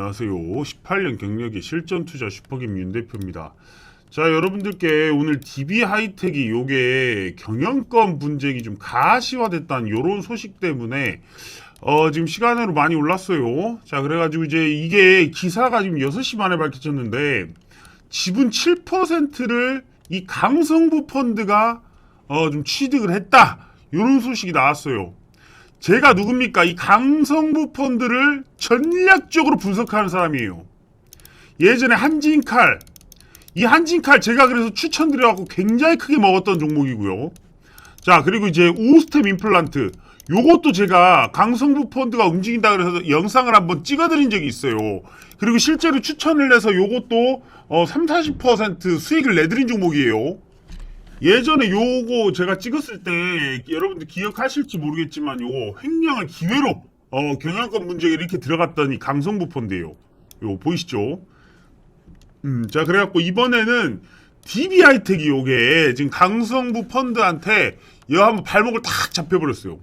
안녕하세요. 18년 경력의 실전투자 슈퍼김 윤 대표입니다. 자, 여러분들께 오늘 DB하이텍이 요게 경영권 분쟁이 좀 가시화됐다는 요런 소식 때문에 지금 시간으로 많이 올랐어요. 자, 그래가지고 이제 이게 기사가 지금 6시 만에 밝혀졌는데 지분 7%를 이 강성부 펀드가 좀 취득을 했다. 요런 소식이 나왔어요. 제가 누굽니까? 이 강성부 펀드를 전략적으로 분석하는 사람이에요. 예전에 한진칼, 이 한진칼 제가 그래서 추천드려갖고 굉장히 크게 먹었던 종목이고요. 자, 그리고 이제 오스템 임플란트, 요것도 제가 강성부 펀드가 움직인다 그래서 영상을 한번 찍어드린 적이 있어요. 그리고 실제로 추천을 해서 요것도 30-40% 수익을 내드린 종목이에요. 예전에 요거 제가 찍었을 때 여러분들 기억하실지 모르겠지만 요거 횡령한 기회로 경영권 문제가 이렇게 들어갔더니 강성부 펀드예요. 요거 보이시죠? 자, 그래갖고 이번에는 DB하이텍이 요게 지금 강성부 펀드한테 여 한번 발목을 탁 잡혀버렸어요.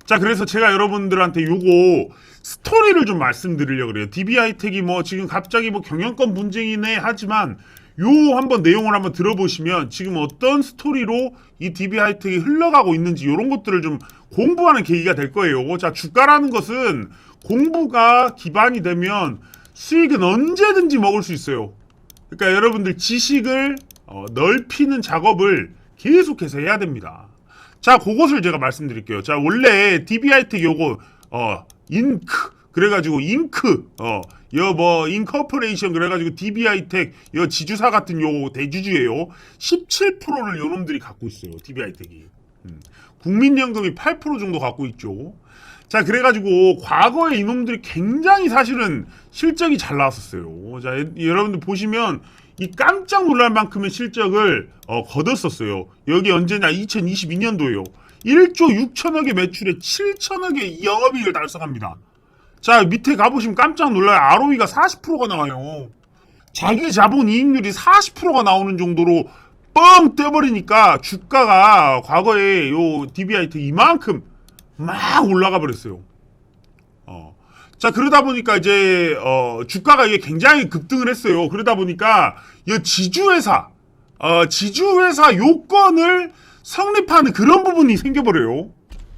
자, 그래서 제가 여러분들한테 요거 스토리를 좀 말씀드리려고 그래요. DB하이텍이 뭐 지금 갑자기 뭐 경영권 문쟁이네 하지만 요 한번 내용을 한번 들어보시면 지금 어떤 스토리로 이 DB하이텍이 흘러가고 있는지 이런 것들을 좀 공부하는 계기가 될 거예요. 자, 주가라는 것은 공부가 기반이 되면 수익은 언제든지 먹을 수 있어요. 그러니까 여러분들 지식을 넓히는 작업을 계속해서 해야 됩니다. 자, 그것을 제가 말씀드릴게요. 자, 원래 DB하이텍 요거 인크 그래가지고 잉크 인커퍼레이션 그래가지고 DB하이텍 지주사 같은 요 대주주예요. 17%를 요놈들이 갖고 있어요. DB하이텍이. 국민연금이 8% 정도 갖고 있죠. 자, 그래가지고 과거에 이놈들이 굉장히 사실은 실적이 잘 나왔었어요. 자, 여러분들 보시면 이 깜짝 놀랄 만큼의 실적을 거뒀었어요. 여기 언제냐? 2022년도예요. 1조 6천억의 매출에 7천억의 영업이익을 달성합니다. 자, 밑에 가보시면 깜짝 놀라요. ROE가 40%가 나와요. 자기 자본 이익률이 40%가 나오는 정도로 뻥 떼버리니까 주가가 과거에 요 DB하이텍 이만큼 막 올라가 버렸어요. 자, 그러다 보니까 이제 주가가 이게 굉장히 급등을 했어요. 그러다 보니까 이 지주회사 요건을 성립하는 그런 부분이 생겨버려요.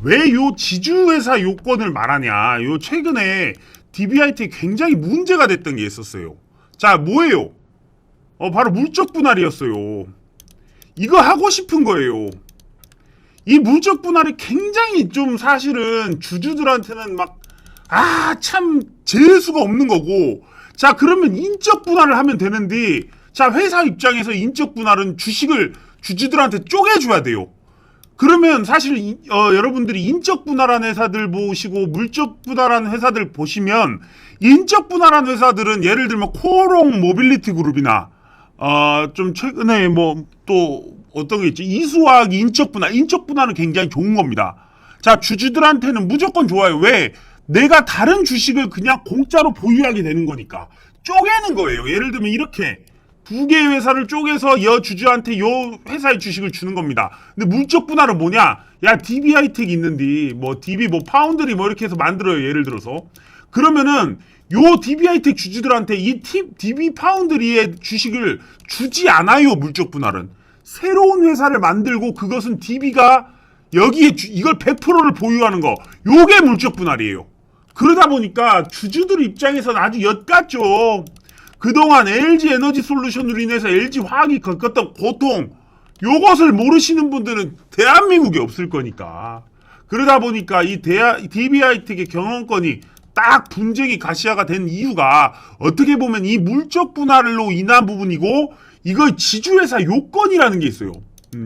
왜 요 지주회사 요건을 말하냐? 요 최근에 DB하이텍이 굉장히 문제가 됐던 게 있었어요. 자, 뭐예요? 바로 물적 분할이었어요. 이거 하고 싶은 거예요. 이 물적 분할이 굉장히 좀 사실은 주주들한테는 참 재수가 없는 거고. 자, 그러면 인적 분할을 하면 되는데, 자, 회사 입장에서 인적 분할은 주식을 주주들한테 쪼개줘야 돼요. 그러면 사실 여러분들이 인적 분할한 회사들 보시고 물적 분할한 회사들 보시면 인적 분할한 회사들은 예를 들면 코오롱 모빌리티 그룹이나 좀 최근에 뭐 또 어떤 게 있지? 이수화학 인적 분할은 굉장히 좋은 겁니다. 자, 주주들한테는 무조건 좋아요. 왜? 내가 다른 주식을 그냥 공짜로 보유하게 되는 거니까. 쪼개는 거예요. 예를 들면 이렇게 두 개의 회사를 쪼개서 주주한테 요 회사의 주식을 주는 겁니다. 근데 물적 분할은 뭐냐? 야, DB하이텍이 있는데 뭐 DB 뭐 파운드리 뭐 이렇게 해서 만들어요. 예를 들어서. 그러면은 요 DB하이텍 주주들한테 이 DB 파운드리의 주식을 주지 않아요. 물적 분할은. 새로운 회사를 만들고 그것은 DB가 여기에 이걸 100%를 보유하는 거. 요게 물적 분할이에요. 그러다 보니까 주주들 입장에서는 아주 엿같죠. 그동안 LG 에너지 솔루션으로 인해서 LG 화학이 겪었던 고통, 요것을 모르시는 분들은 대한민국에 없을 거니까. 그러다 보니까 이 DB하이텍의 경영권이 딱 분쟁이 가시화가 된 이유가 어떻게 보면 이 물적 분할로 인한 부분이고, 이거 지주회사 요건이라는 게 있어요.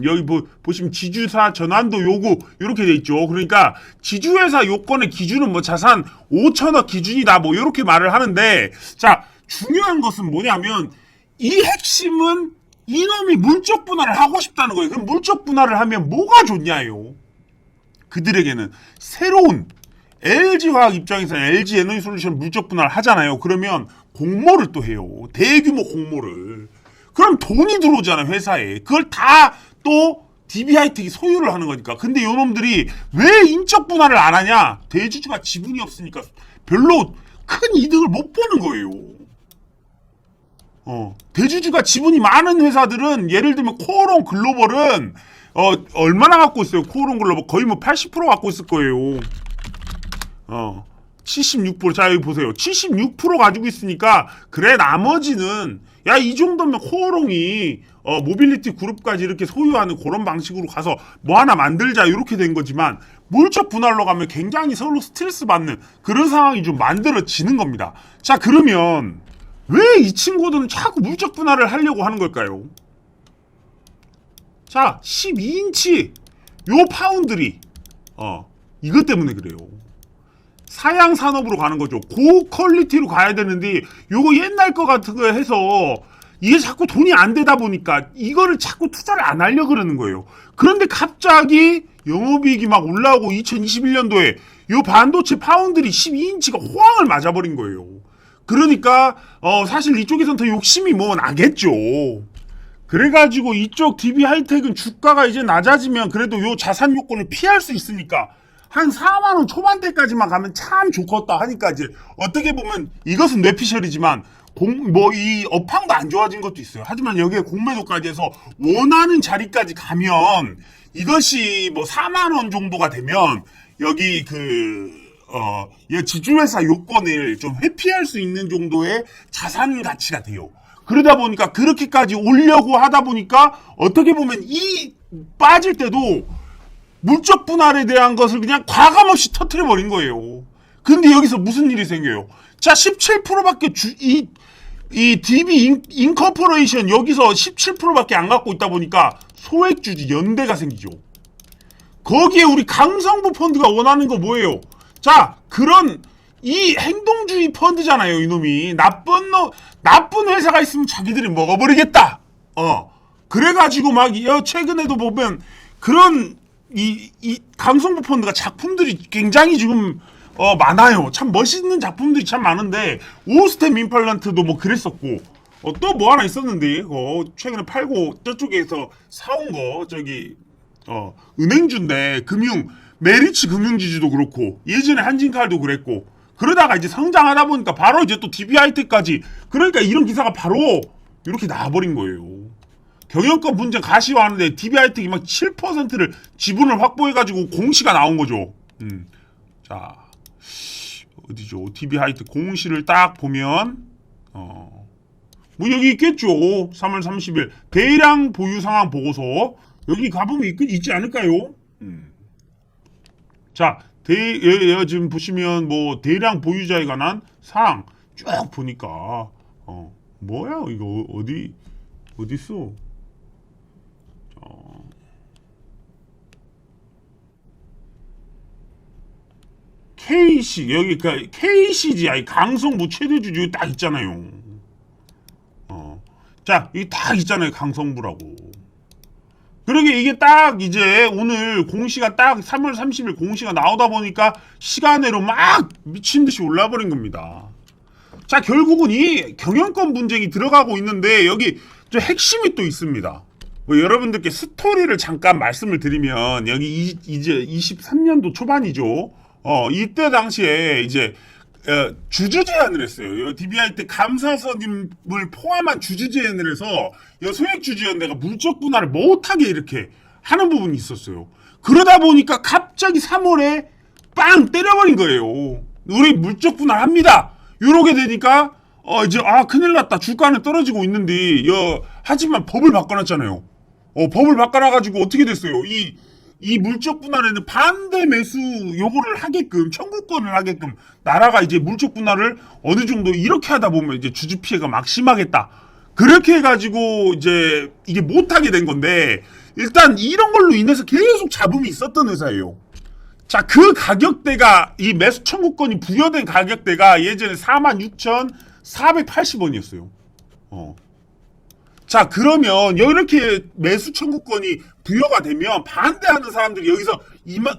여기 보시면 지주사 전환도 요구 이렇게 돼 있죠. 그러니까 지주회사 요건의 기준은 뭐 자산 5천억 기준이다 뭐 이렇게 말을 하는데, 자, 중요한 것은 뭐냐면 이 핵심은 이놈이 물적 분할을 하고 싶다는 거예요. 그럼 물적 분할을 하면 뭐가 좋냐요? 그들에게는 새로운 LG화학 입장에서는 LG 에너지 솔루션 물적 분할 하잖아요. 그러면 공모를 또 해요. 대규모 공모를. 그럼 돈이 들어오잖아요, 회사에. 그걸 다 또 DB하이텍이 소유를 하는 거니까. 근데 요놈들이 왜 인적 분할을 안 하냐? 대주주가 지분이 없으니까 별로 큰 이득을 못 보는 거예요. 대주주가 지분이 많은 회사들은 예를 들면 코오롱 글로벌은 얼마나 갖고 있어요? 코오롱 글로벌 거의 뭐 80% 갖고 있을 거예요. 76%. 자, 여기 보세요. 76% 가지고 있으니까 그래 나머지는 야, 이 정도면 코오롱이 모빌리티 그룹까지 이렇게 소유하는 그런 방식으로 가서 뭐 하나 만들자 이렇게 된 거지만 물적 분할로 가면 굉장히 서로 스트레스 받는 그런 상황이 좀 만들어지는 겁니다. 자, 그러면 왜 이 친구들은 자꾸 물적 분할을 하려고 하는 걸까요? 자, 12인치 요 파운드리 이것 때문에 그래요. 사양 산업으로 가는 거죠. 고퀄리티로 가야 되는데 요거 옛날 거 같은 거 해서 이게 자꾸 돈이 안 되다 보니까 이거를 자꾸 투자를 안 하려고 그러는 거예요. 그런데 갑자기 영업이익이 막 올라오고 2021년도에 요 반도체 파운드리 12인치가 호황을 맞아버린 거예요. 그러니까 사실 이쪽에선 더 욕심이 뭐 나겠죠. 그래가지고 이쪽 DB 하이텍은 주가가 이제 낮아지면 그래도 요 자산 요건을 피할 수 있으니까 한 4만원 초반대까지만 가면 참 좋겠다 하니까 이제 어떻게 보면 이것은 뇌피셜이지만 이 업황도 안 좋아진 것도 있어요. 하지만 여기에 공매도까지 해서 원하는 자리까지 가면 이것이 뭐 4만원 정도가 되면 여기 지주회사 요건을 좀 회피할 수 있는 정도의 자산 가치가 돼요. 그러다 보니까 그렇게까지 오려고 하다 보니까 어떻게 보면 이 빠질 때도 물적 분할에 대한 것을 그냥 과감없이 터트려 버린 거예요. 근데 여기서 무슨 일이 생겨요? 자, 17%밖에 이 DB 인커퍼레이션 여기서 17%밖에 안 갖고 있다 보니까 소액주주 연대가 생기죠. 거기에 우리 강성부 펀드가 원하는 거 뭐예요? 자, 그런 이 행동주의 펀드잖아요, 이놈이. 나쁜 회사가 있으면 자기들이 먹어버리겠다. 그래가지고 막 최근에도 보면 그런 이 강성부 펀드가 작품들이 굉장히 지금 많아요. 참 멋있는 작품들이 참 많은데 오스템 임플란트도 뭐 그랬었고 또 뭐 하나 있었는데 최근에 팔고 저쪽에서 사온 거 저기 은행주인데 메리츠 금융지주도 그렇고 예전에 한진칼도 그랬고 그러다가 이제 성장하다 보니까 바로 이제 또 DB 하이텍까지 그러니까 이런 기사가 바로 이렇게 나와버린 거예요. 경영권 분쟁 가시화하는데 DB 하이텍이 막 7%를 지분을 확보해가지고 공시가 나온 거죠. 자, 어디죠? DB 하이텍 공시를 딱 보면, 뭐 여기 있겠죠. 3월 30일. 대량 보유 상황 보고서. 여기 가보면 있지 않을까요? 자, 지금 보시면 뭐 대량 보유자에 관한 사항 쭉 보니까, 뭐야, 이거 어디 있어? KC 여기 KCGI 강성부 최대주주 딱 있잖아요. 자, 이 딱 있잖아요, 강성부라고. 그러게 이게 딱 이제 오늘 공시가 딱 3월 30일 공시가 나오다 보니까 시간으로 막 미친 듯이 올라버린 겁니다. 자, 결국은 이 경영권 분쟁이 들어가고 있는데 여기 좀 핵심이 또 있습니다. 뭐 여러분들께 스토리를 잠깐 말씀을 드리면 여기 이제 23년도 초반이죠. 이때 당시에 이제 주주 제안을 했어요. DBI 때 감사선임을 포함한 주주 제안을 해서 소액주주연대가 물적 분할을 못하게 이렇게 하는 부분이 있었어요. 그러다 보니까 갑자기 3월에 빵 때려버린 거예요. 우리 물적 분할합니다. 이러게 되니까 이제 큰일 났다. 주가는 떨어지고 있는데 하지만 법을 바꿔놨잖아요. 법을 바꿔놔가지고 어떻게 됐어요? 이 물적 분할에는 반대 매수 요구를 하게끔 청구권을 하게끔 나라가 이제 물적 분할을 어느 정도 이렇게 하다 보면 이제 주주 피해가 막 심하겠다. 그렇게 해가지고 이제 이게 못하게 된 건데 일단 이런 걸로 인해서 계속 잡음이 있었던 회사예요. 자, 그 가격대가 이 매수 청구권이 부여된 가격대가 예전에 46,480원이었어요. 자, 그러면 이렇게 매수 청구권이 부여가 되면 반대하는 사람들이 여기서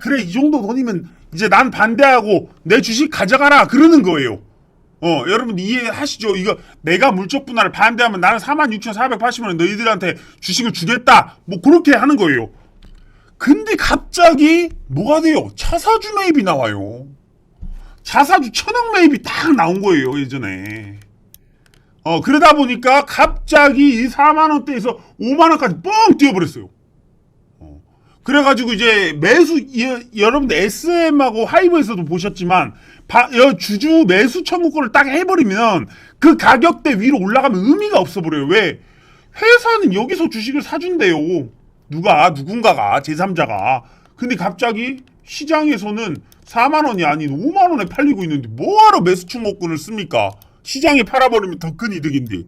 그래 이 정도 돈이면 이제 난 반대하고 내 주식 가져가라 그러는 거예요. 여러분 이해하시죠? 이거 내가 물적 분할을 반대하면 나는 46,480원에 너희들한테 주식을 주겠다. 뭐 그렇게 하는 거예요. 근데 갑자기 뭐가 돼요? 차사주 매입이 나와요. 자사주 1000억 매입이 딱 나온 거예요, 예전에. 그러다 보니까 갑자기 이 4만원대에서 5만원까지 뻥 뛰어버렸어요. 그래가지고 이제 매수, 여러분들 SM하고 하이브에서도 보셨지만, 주주 매수 청구권을 딱 해버리면 그 가격대 위로 올라가면 의미가 없어버려요. 왜? 회사는 여기서 주식을 사준대요. 누군가가, 제3자가. 근데 갑자기 시장에서는 4만원이 아닌 5만원에 팔리고 있는데 뭐하러 매수 청구권을 씁니까? 시장에 팔아버리면 더 큰 이득인데.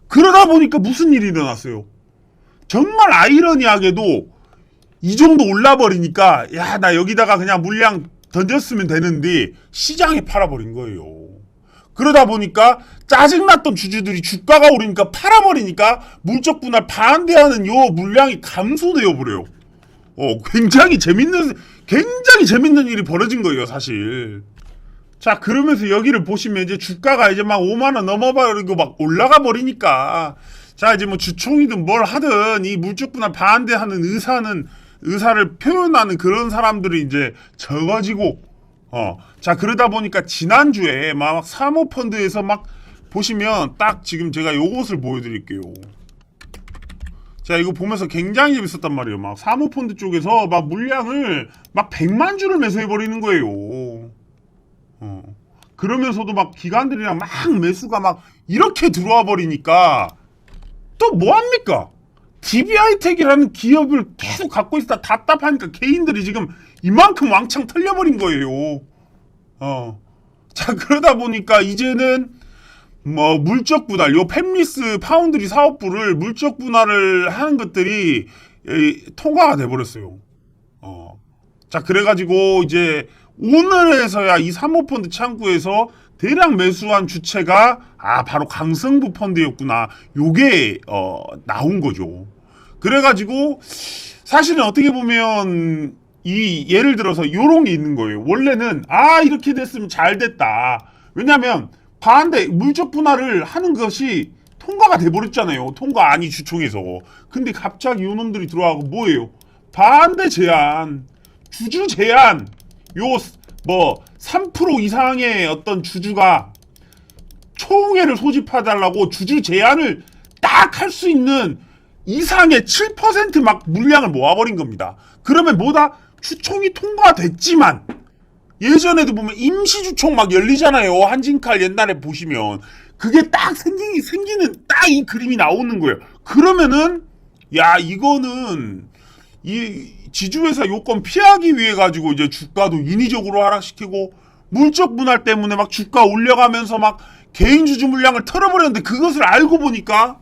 그러다 보니까 무슨 일이 일어났어요? 정말 아이러니하게도 이 정도 올라버리니까 야, 나 여기다가 그냥 물량 던졌으면 되는데 시장에 팔아버린 거예요. 그러다 보니까 짜증났던 주주들이 주가가 오르니까 팔아버리니까 물적 분할 반대하는 요 물량이 감소되어 버려요. 굉장히 재밌는 일이 벌어진 거예요, 사실. 자, 그러면서 여기를 보시면 이제 주가가 이제 막 5만원 넘어버리고 막 올라가 버리니까 자, 이제 뭐 주총이든 뭘 하든 이 물적 분할 반대하는 의사를 표현하는 그런 사람들이 이제 적어지고, 자, 그러다 보니까 지난주에 막 사모펀드에서 막 보시면 딱 지금 제가 요것을 보여드릴게요. 자, 이거 보면서 굉장히 재밌었단 말이에요. 막 사모펀드 쪽에서 막 물량을 막 100만 주를 매수해버리는 거예요. 그러면서도 막 기관들이랑 막 매수가 막 이렇게 들어와 버리니까 또 뭐합니까? DBI텍이라는 기업을 계속 갖고 있다 답답하니까 개인들이 지금 이만큼 왕창 털려버린 거예요. 자, 그러다 보니까 이제는 뭐 물적 분할, 요 팹리스 파운드리 사업부를 물적 분할을 하는 것들이 통과가 돼버렸어요. 자, 그래가지고 이제 오늘에서야 이 사모펀드 창구에서 대량 매수한 주체가 바로 강성부 펀드였구나. 요게 나온 거죠. 그래가지고 사실은 어떻게 보면 이 예를 들어서 요런 게 있는 거예요. 원래는 이렇게 됐으면 잘 됐다. 왜냐면 반대 물적 분할을 하는 것이 통과가 돼버렸잖아요. 통과 아니 주총에서. 근데 갑자기 요놈들이 들어와서 뭐예요? 반대 제한, 주주 제한, 요 뭐 3% 이상의 어떤 주주가 총회를 소집해달라고 주주 제한을 딱 할 수 있는 이상의 7% 막 물량을 모아버린 겁니다. 그러면 뭐다? 주총이 통과됐지만 예전에도 보면 임시주총 막 열리잖아요. 한진칼 옛날에 보시면 그게 딱 생기는 딱 이 그림이 나오는 거예요. 그러면은 야, 이거는 이 지주회사 요건 피하기 위해 가지고 이제 주가도 인위적으로 하락시키고 물적 분할 때문에 막 주가 올려가면서 막 개인 주주 물량을 털어버렸는데 그것을 알고 보니까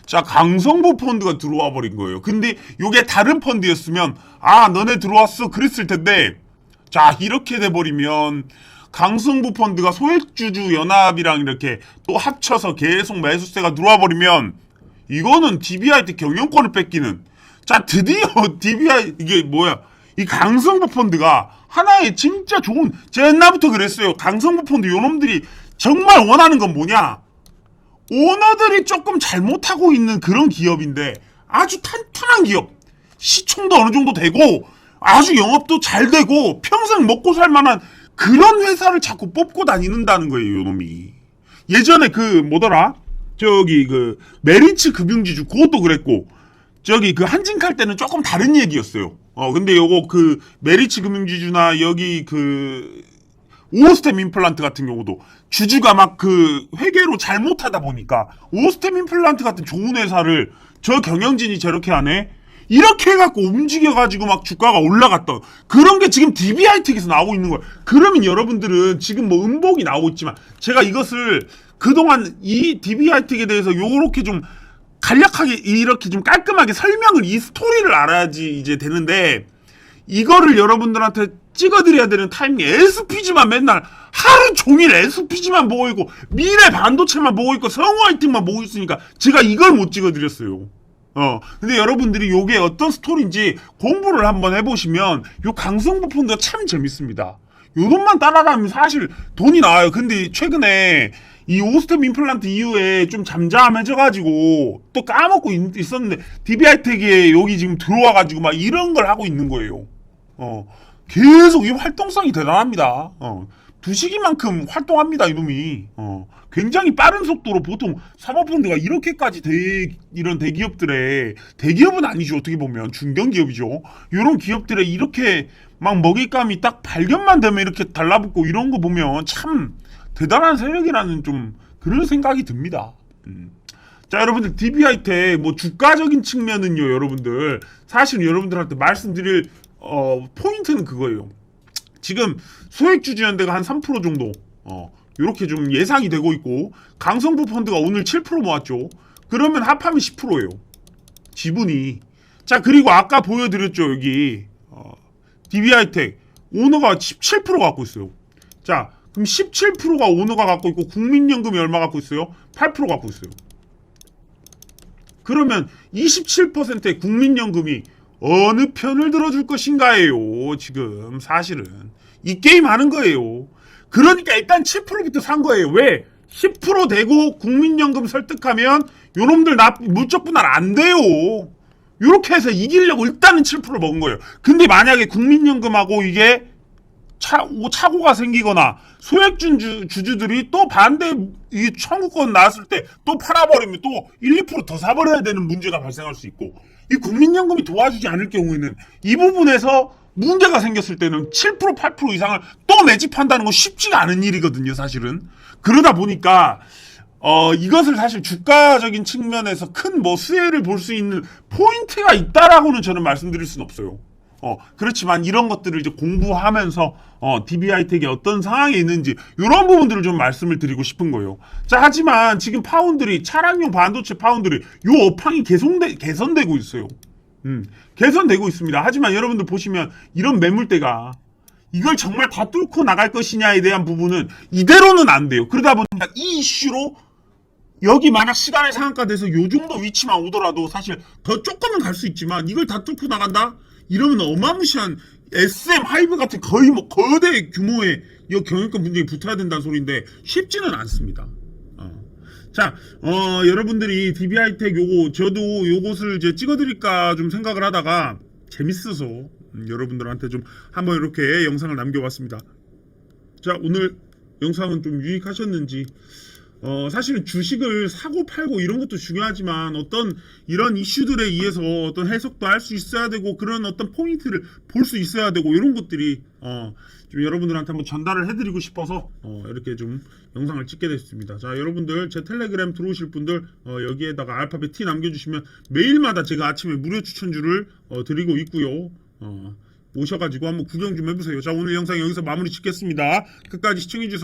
자, 강성부 펀드가 들어와 버린 거예요. 근데 요게 다른 펀드였으면 너네 들어왔어 그랬을 텐데 자, 이렇게 돼버리면 강성부 펀드가 소액주주 연합이랑 이렇게 또 합쳐서 계속 매수세가 들어와 버리면 이거는 DBIT 경영권을 뺏기는, 자, 드디어 이게 뭐야, 이 강성부 펀드가 하나의 진짜 좋은, 제가 옛날부터 그랬어요. 강성부 펀드 요놈들이 정말 원하는 건 뭐냐, 오너들이 조금 잘못하고 있는 그런 기업인데 아주 탄탄한 기업, 시총도 어느 정도 되고 아주 영업도 잘 되고 평생 먹고 살 만한 그런 회사를 자꾸 뽑고 다니는다는 거예요, 요놈이. 예전에 뭐더라, 저기 메리츠 금융지주 그것도 그랬고, 저기 한진칼 때는 조금 다른 얘기였어요. 근데 요거 메리츠 금융지주나 여기 오스템 임플란트 같은 경우도 주주가 막 회계로 잘못하다 보니까 오스템 임플란트 같은 좋은 회사를 저 경영진이 저렇게 하네? 이렇게 해갖고 움직여가지고 막 주가가 올라갔던 그런 게 지금 DBI텍에서 나오고 있는 거예요. 그러면 여러분들은 지금 뭐 음봉이 나오고 있지만 제가 이것을 그동안 이 DBI텍에 대해서 요렇게 좀 간략하게 이렇게 좀 깔끔하게 설명을, 이 스토리를 알아야지 이제 되는데, 이거를 여러분들한테 찍어드려야 되는 타이밍에 SPG만 맨날 하루 종일 SPG만 보고 있고 미래 반도체만 보고 있고 성우 화이팅만 보고 있으니까 제가 이걸 못 찍어드렸어요. 근데 여러분들이 요게 어떤 스토리인지 공부를 한번 해보시면 요 강성부 펀드가 참 재밌습니다. 요것만 따라가면 사실 돈이 나와요. 근데 최근에 이 오스템 임플란트 이후에 좀 잠잠해져가지고 또 까먹고 있었는데 DBI텍에 여기 지금 들어와가지고 막 이런 걸 하고 있는 거예요. 계속 이 활동성이 대단합니다. 두시기만큼 활동합니다, 이놈이. 굉장히 빠른 속도로 보통 사모펀드가 이렇게까지 이런 대기업들의, 대기업은 아니죠, 어떻게 보면. 중견기업이죠. 이런 기업들의 이렇게 막 먹잇감이 딱 발견만 되면 이렇게 달라붙고 이런 거 보면 참 대단한 세력이라는 좀 그런 생각이 듭니다. 자, 여러분들, DB하이텍, 뭐, 주가적인 측면은요, 여러분들. 사실 여러분들한테 말씀드릴, 포인트는 그거예요. 지금 소액주주연대가 한 3% 정도 이렇게 좀 예상이 되고 있고 강성부 펀드가 오늘 7% 모았죠. 그러면 합하면 10%예요. 지분이. 자, 그리고 아까 보여드렸죠. 여기 DB하이텍 오너가 17% 갖고 있어요. 자, 그럼 17%가 오너가 갖고 있고 국민연금이 얼마 갖고 있어요? 8% 갖고 있어요. 그러면 27%의 국민연금이 어느 편을 들어줄 것인가예요. 지금 사실은 이 게임 하는 거예요. 그러니까 일단 7%부터 산 거예요. 왜? 10% 되고 국민연금 설득하면 요놈들 물적 분할 안 돼요. 요렇게 해서 이기려고 일단은 7% 먹은 거예요. 근데 만약에 국민연금하고 이게 착오가 생기거나 소액주주들이 또 반대 이 청구권 나왔을 때 또 팔아버리면 또 1, 2% 더 사버려야 되는 문제가 발생할 수 있고 이 국민연금이 도와주지 않을 경우에는 이 부분에서 문제가 생겼을 때는 7%, 8% 이상을 또 매집한다는 건 쉽지가 않은 일이거든요, 사실은. 그러다 보니까 이것을 사실 주가적인 측면에서 큰 뭐 수혜를 볼 수 있는 포인트가 있다라고는 저는 말씀드릴 수는 없어요. 그렇지만 이런 것들을 이제 공부하면서 DB하이텍이 어떤 상황에 있는지 이런 부분들을 좀 말씀을 드리고 싶은 거예요. 자, 하지만 지금 파운드리, 차량용 반도체 파운드리 요 업황이 개선되고 있어요. 개선되고 있습니다. 하지만 여러분들 보시면 이런 매물대가 이걸 정말 다 뚫고 나갈 것이냐에 대한 부분은 이대로는 안 돼요. 그러다 보니까 이 이슈로 여기 만약 시간의 상한가돼서 요 정도 위치만 오더라도 사실 더 조금은 갈 수 있지만 이걸 다 뚫고 나간다? 이러면 어마무시한 SM 하이브 같은 거의 뭐 거대 규모의 이 경영권 분쟁이 붙어야 된다는 소리인데 쉽지는 않습니다. 자, 여러분들이 DB하이텍 저도 요것을 이제 찍어드릴까 좀 생각을 하다가 재밌어서 여러분들한테 좀 한번 이렇게 영상을 남겨봤습니다. 자, 오늘 영상은 좀 유익하셨는지 사실은 주식을 사고 팔고 이런 것도 중요하지만 어떤 이런 이슈들에 의해서 어떤 해석도 할 수 있어야 되고 그런 어떤 포인트를 볼 수 있어야 되고 이런 것들이 좀 여러분들한테 한번 전달을 해드리고 싶어서 이렇게 좀 영상을 찍게 됐습니다. 자, 여러분들 제 텔레그램 들어오실 분들 여기에다가 알파벳 T 남겨주시면 매일마다 제가 아침에 무료 추천주를 드리고 있고요. 오셔가지고 한번 구경 좀 해보세요. 자, 오늘 영상 여기서 마무리 짓겠습니다. 끝까지 시청해주셔서